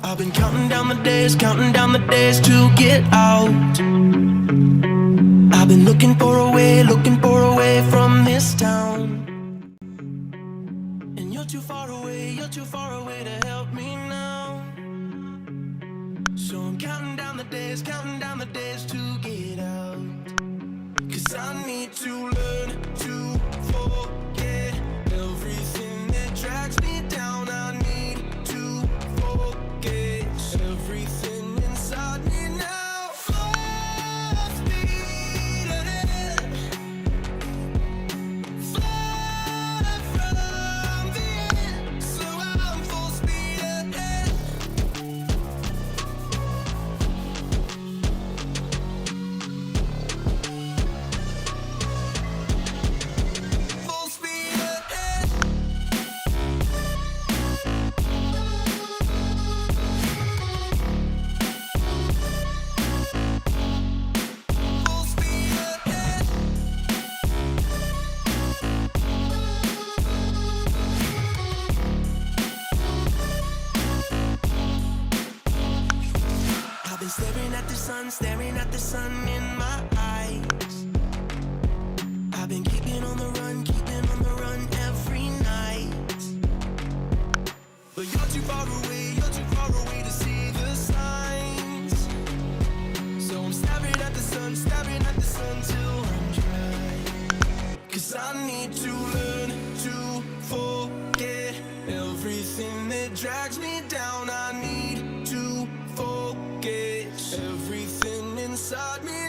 I've been counting down the days to get out. I've been looking for a way from this town. And you're too far away to help me now. So I'm counting down the days to get out. 'Cause I need to learn to forget everything that drags me down. I need to forget everything inside me now. Full speed ahead, far from the end. So I'm full speed ahead. Full speed ahead. Full speed ahead. I've been staring at the sun in my eyes. I've been keeping on the run every night. But you're too far away to see the signs. So I'm staring at the sun till I'm dry. 'Cause I need to learn to forget everything that drags me down. I need to forget everything inside me